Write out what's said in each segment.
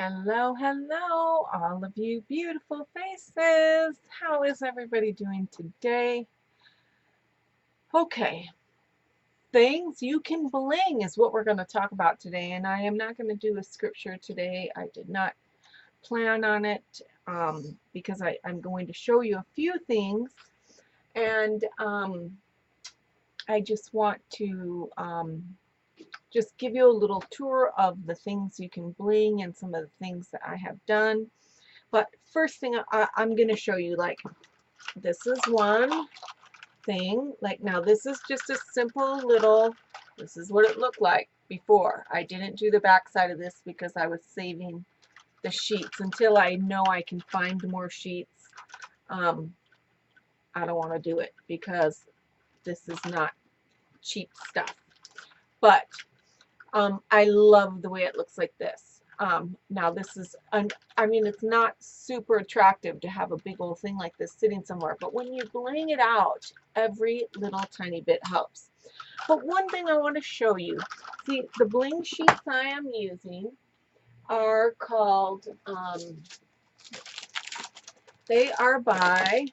Hello, hello, all of you beautiful faces. How is everybody doing today? Okay, things you can bling is what we're going to talk about today, and I am not going to do a scripture today. I did not plan on it because I'm going to show you a few things, and I just want to just give you a little tour of the things you can bling and some of the things that I have done. But first thing I'm going to show you, like, this is one thing. Like, now this is just a simple little, this is what it looked like before. I didn't do the back side of this because I was saving the sheets until I know I can find more sheets. I don't want to do it because this is not cheap stuff. But I love the way it looks like this. Now this is, I mean, it's not super attractive to have a big old thing like this sitting somewhere, but when you bling it out, every little tiny bit helps. But one thing I want to show you, see, the bling sheets I am using are called, they are by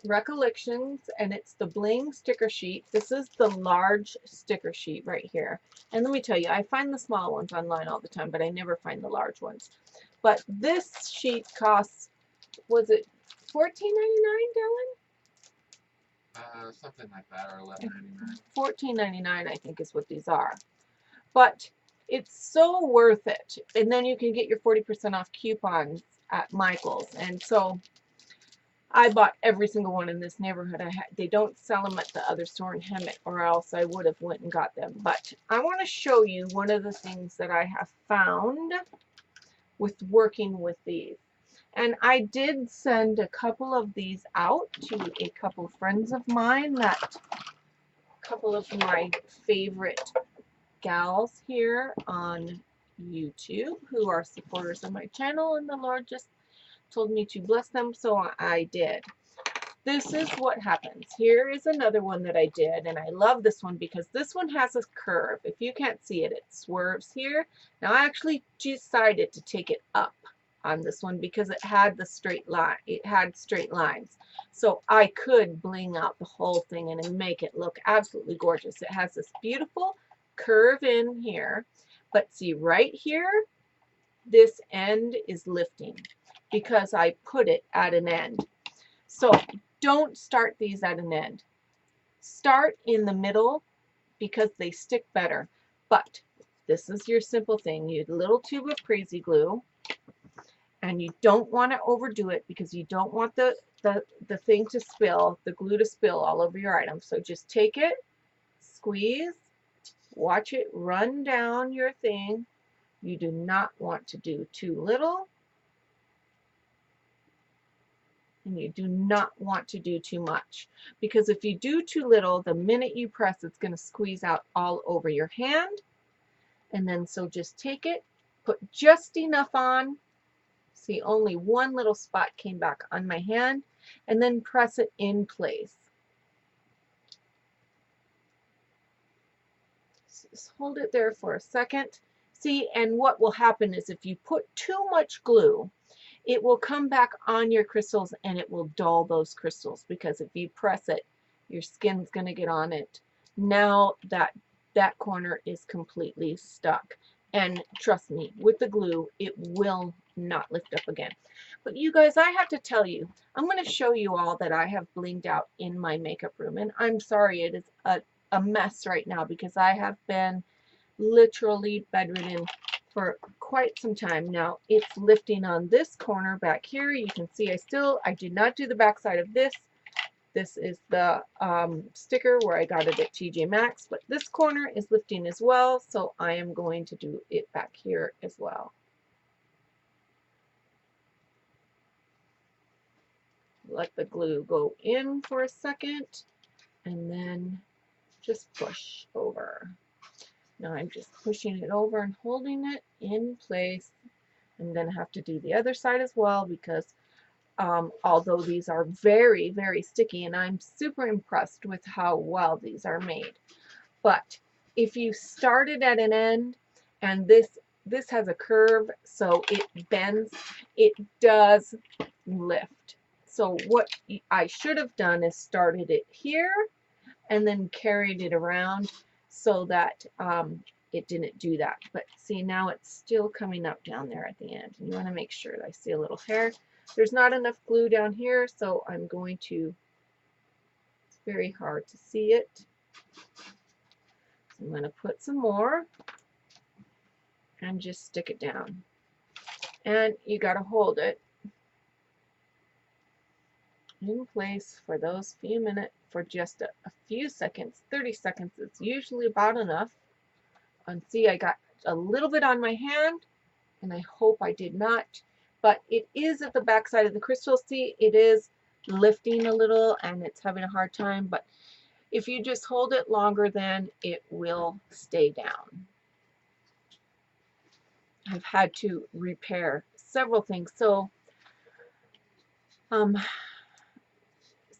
Recollections, and it's the Bling sticker sheet. This is the large sticker sheet right here. And let me tell you, I find the small ones online all the time, but I never find the large ones. But this sheet costs, was it $14.99, Dylan? Something like that, or $11.99. $14.99, I think, is what these are. But it's so worth it. And then you can get your 40% off coupons at Michael's. And so I bought every single one in this neighborhood. They don't sell them at the other store in Hemet, or else I would have went and got them. But I want to show you one of the things that I have found with working with these. And I did send a couple of these out to a couple friends of mine, that couple of my favorite gals here on YouTube who are supporters of my channel, and the Lord just told me to bless them, so I did. This is what happens. Here is another one that I did, and I love this one because this one has a curve. If you can't see it, it swerves here. Now I actually decided to take it up on this one because it had the straight line. It had straight lines. So I could bling out the whole thing and make it look absolutely gorgeous. It has this beautiful curve in here, but see right here, this end is lifting because I put it at an end. So don't start these at an end. Start in the middle because they stick better. But this is your simple thing. You need a little tube of crazy glue, and you don't want to overdo it because you don't want the thing to spill, the glue to spill all over your item. So just take it, squeeze, watch it run down your thing. You do not want to do too little, and you do not want to do too much, because if you do too little, the minute you press, it's going to squeeze out all over your hand. And then so just take it, put just enough on. See, only one little spot came back on my hand, and then press it in place. Just hold it there for a second. See, and what will happen is if you put too much glue, it will come back on your crystals and it will dull those crystals, because if you press it, your skin's going to get on it. Now that corner is completely stuck. And trust me, with the glue, it will not lift up again. But you guys, I have to tell you, I'm going to show you all that I have blinged out in my makeup room. And I'm sorry, it is a mess right now because I have been literally bedridden for quite some time now. It's lifting on this corner back here. You can see I did not do the back side of this. This is the sticker where I got it at TJ Maxx, but this corner is lifting as well, so I am going to do it back here as well. Let the glue go in for a second, and then just push over. Now I'm just pushing it over and holding it in place. I'm going to have to do the other side as well because although these are very, very sticky, and I'm super impressed with how well these are made. But if you started at an end and this has a curve, so it bends. It does lift. So what I should have done is started it here and then carried it around so that it didn't do that. But see, now it's still coming up down there at the end. You want to make sure. I see a little hair. There's not enough glue down here, so I'm going to, it's very hard to see it. So I'm going to put some more and just stick it down. And you got to hold it in place for those few minutes, for just a few seconds. 30 seconds is usually about enough. And see, I got a little bit on my hand, and I hope I did not, but it is at the back side of the crystal. See, it is lifting a little and it's having a hard time, but if you just hold it longer, then it will stay down. I've had to repair several things. So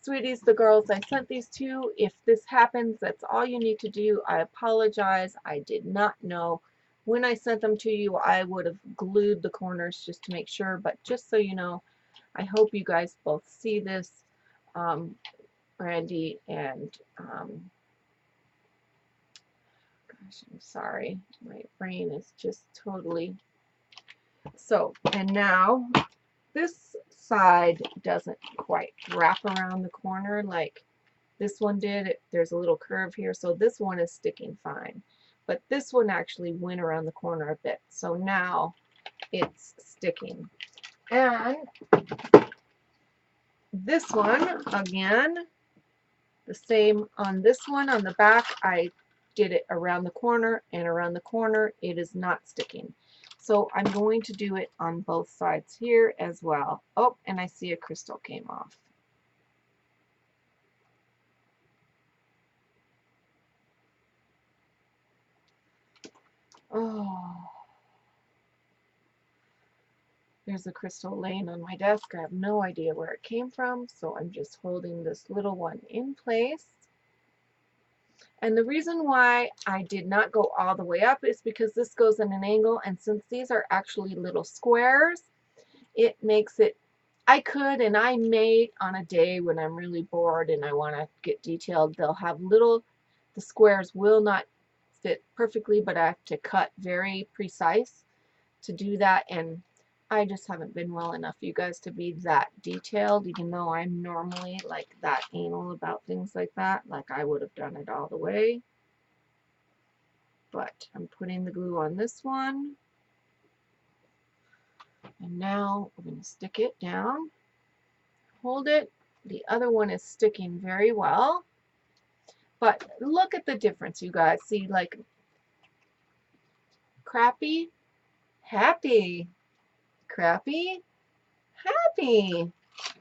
sweeties, the girls I sent these to, if this happens, that's all you need to do. I apologize. I did not know. When I sent them to you, I would have glued the corners just to make sure, but just so you know, I hope you guys both see this, Randy and, gosh, I'm sorry. My brain is just totally, so, and now this side doesn't quite wrap around the corner like this one did. There's a little curve here, so this one is sticking fine. But this one actually went around the corner a bit, so now it's sticking. And this one, again, the same on this one. On the back, I did it around the corner, and around the corner, it is not sticking. So I'm going to do it on both sides here as well. Oh, and I see a crystal came off. Oh, there's a crystal laying on my desk. I have no idea where it came from, so I'm just holding this little one in place. And the reason why I did not go all the way up is because this goes in an angle, and since these are actually little squares, it makes it, I could, and I may, on a day when I'm really bored and I want to get detailed, they'll have little, the squares will not fit perfectly, but I have to cut very precise to do that, and I just haven't been well enough, you guys, to be that detailed, even though I'm normally like that anal about things like that. Like I would have done it all the way. But I'm putting the glue on this one. And now we're going to stick it down. Hold it. The other one is sticking very well. But look at the difference, you guys. See, like, crappy, happy. Crappy, happy.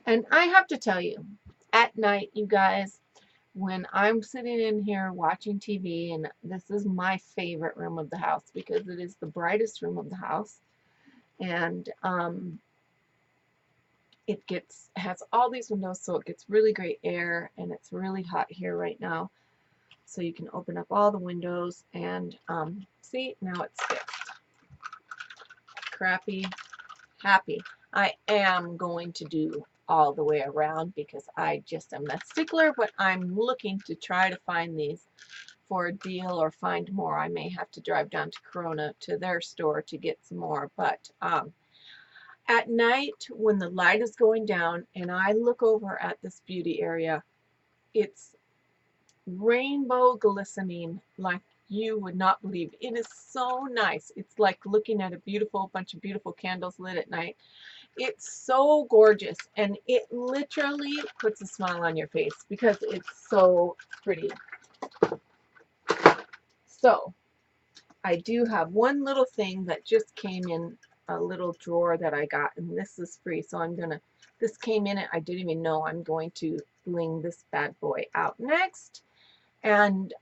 And I have to tell you, at night, you guys, when I'm sitting in here watching TV, and this is my favorite room of the house because it is the brightest room of the house, and it has all these windows, so it gets really great air, and it's really hot here right now, so you can open up all the windows, and see, now it's fixed. Crappy, happy. I am going to do all the way around because I just am a stickler, but I'm looking to try to find these for a deal or find more. I may have to drive down to Corona to their store to get some more, but at night when the light is going down and I look over at this beauty area, it's rainbow glistening like you would not believe. It is so nice. It's like looking at a beautiful bunch of beautiful candles lit at night. It's so gorgeous, and it literally puts a smile on your face because it's so pretty. So I do have one little thing that just came in a little drawer that I got, and this is free, so I'm gonna, this came in it, I didn't even know. I'm going to bling this bad boy out next, and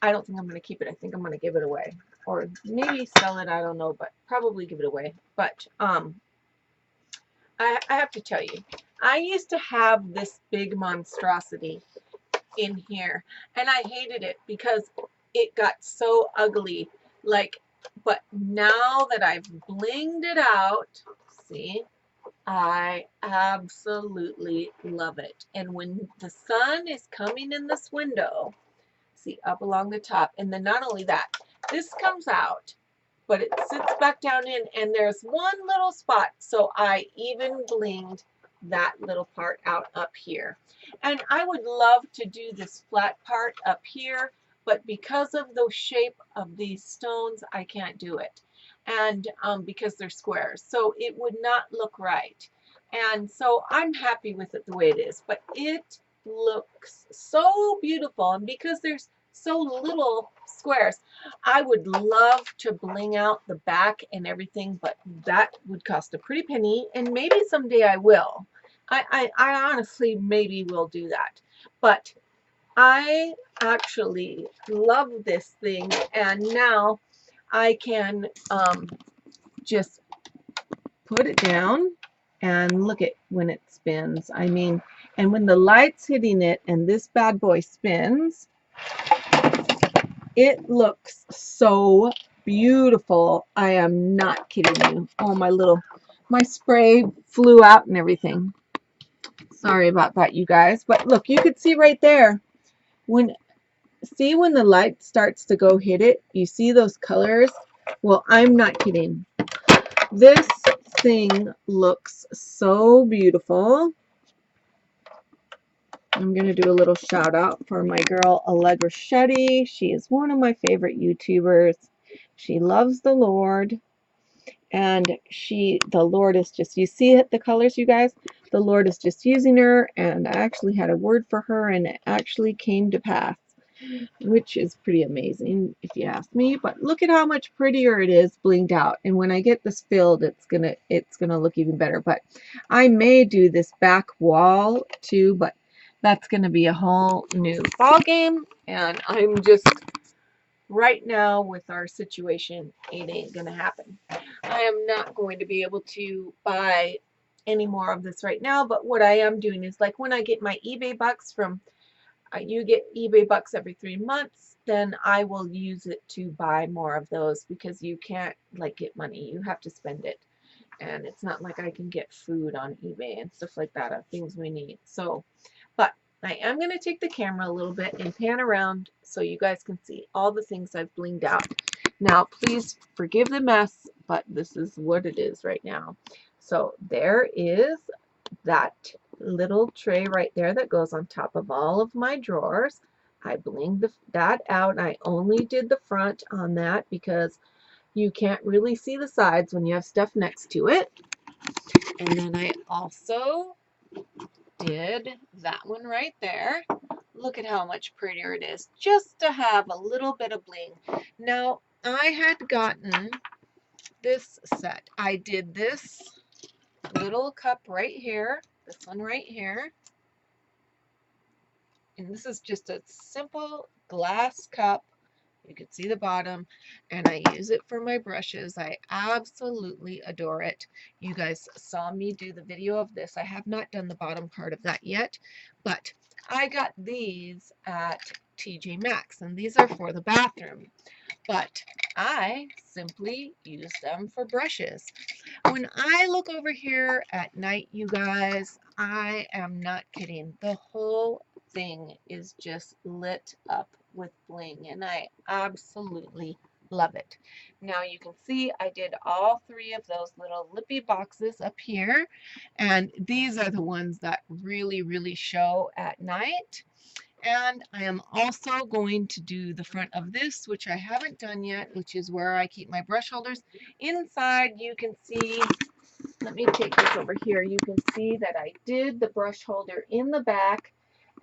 I don't think I'm going to keep it. I think I'm going to give it away, or maybe sell it, I don't know, but probably give it away. But I have to tell you, I used to have this big monstrosity in here, and I hated it because it got so ugly. Like, But now that I've blinged it out, see, I absolutely love it. And when the sun is coming in this window, see, up along the top, and then not only that, this comes out, but it sits back down in, and there's one little spot, so I even blinged that little part out up here. And I would love to do this flat part up here, but because of the shape of these stones, I can't do it. And because they're squares, so it would not look right. And so I'm happy with it the way it is, but it looks so beautiful. And because there's so little squares, I would love to bling out the back and everything, but that would cost a pretty penny, and maybe someday I will. I honestly maybe will do that. But I actually love this thing, and now I can just put it down and look at when it spins. I mean, and when the light's hitting it and this bad boy spins, it looks so beautiful. I am not kidding you. Oh, my spray flew out and everything. Sorry about that, you guys. But look, you could see right there. See when the light starts to go hit it, you see those colors? Well, I'm not kidding. This thing looks so beautiful. I'm going to do a little shout out for my girl Allegra Shetty. She is one of my favorite YouTubers. She loves the Lord, and the Lord is just, you see it, the colors, you guys? The Lord is just using her, and I actually had a word for her, and it actually came to pass, which is pretty amazing if you ask me. But look at how much prettier it is blinged out, and when I get this filled, it's gonna look even better. But I may do this back wall too, but that's gonna be a whole new ball game, and I'm just right now with our situation, it ain't gonna happen. I am not going to be able to buy any more of this right now, but what I am doing is, like, when I get my eBay bucks from you get eBay bucks every 3 months, then I will use it to buy more of those, because you can't like get money, you have to spend it. And it's not like I can get food on eBay and stuff like that of things we need. So, but I am going to take the camera a little bit and pan around so you guys can see all the things I've blinged out. Now, please forgive the mess, but this is what it is right now. So there is that little tray right there that goes on top of all of my drawers. I blinged that out. I only did the front on that because you can't really see the sides when you have stuff next to it. And then I also did that one right there. Look at how much prettier it is, just to have a little bit of bling. Now, I had gotten this set. I did this little cup right here, this one right here. And this is just a simple glass cup. You can see the bottom, and I use it for my brushes. I absolutely adore it. You guys saw me do the video of this. I have not done the bottom part of that yet, but I got these at TJ Maxx, and these are for the bathroom, but I simply use them for brushes. When I look over here at night, you guys, I am not kidding. The whole thing is just lit up with bling, and I absolutely love it. Now you can see I did all 3 of those little lippy boxes up here, and these are the ones that really show at night. And I am also going to do the front of this, which I haven't done yet, which is where I keep my brush holders. Inside, you can see, let me take this over here. You can see that I did the brush holder in the back,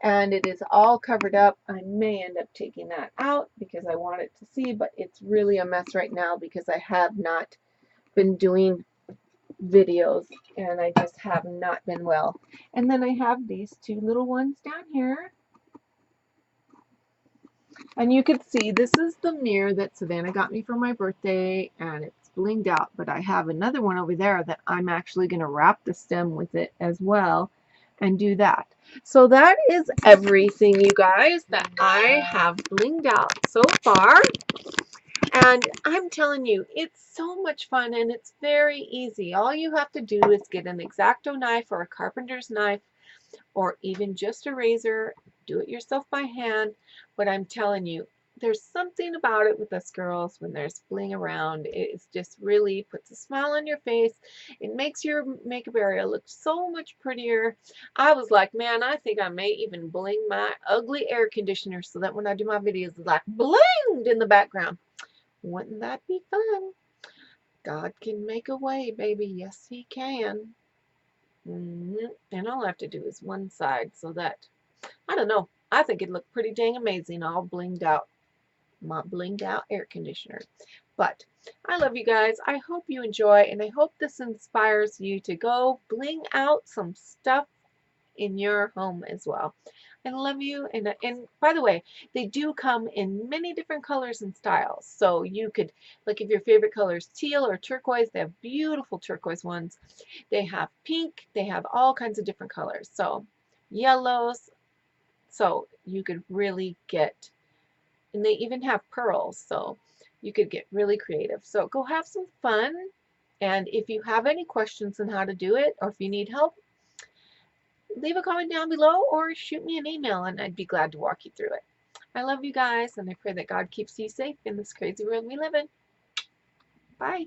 and it is all covered up. I may end up taking that out because I want it to see, but it's really a mess right now because I have not been doing videos, and I just have not been well. And then I have these 2 little ones down here. And you can see this is the mirror that Savannah got me for my birthday, and it's blinged out, but I have another one over there that I'm actually going to wrap the stem with it as well and do that. So that is everything, you guys, that I have blinged out so far. And I'm telling you, it's so much fun and it's very easy. All you have to do is get an X-Acto knife or a carpenter's knife or even just a razor. Do it yourself by hand. But I'm telling you, there's something about it with us girls when there's bling around. It just really puts a smile on your face. It makes your makeup area look so much prettier. I was like, man, I think I may even bling my ugly air conditioner so that when I do my videos, it's like blinged in the background. Wouldn't that be fun? God can make a way, baby. Yes, He can. And all I have to do is one side so that, I don't know, I think it looked pretty dang amazing all blinged out. My blinged out air conditioner. But I love you guys. I hope you enjoy, and I hope this inspires you to go bling out some stuff in your home as well. I love you. And by the way, they do come in many different colors and styles. So you could, like if your favorite color is teal or turquoise, they have beautiful turquoise ones. They have pink. They have all kinds of different colors. So yellows. So you could really get, and they even have pearls. So you could get really creative. So go have some fun. And if you have any questions on how to do it, or if you need help, leave a comment down below or shoot me an email and I'd be glad to walk you through it. I love you guys and I pray that God keeps you safe in this crazy world we live in. Bye.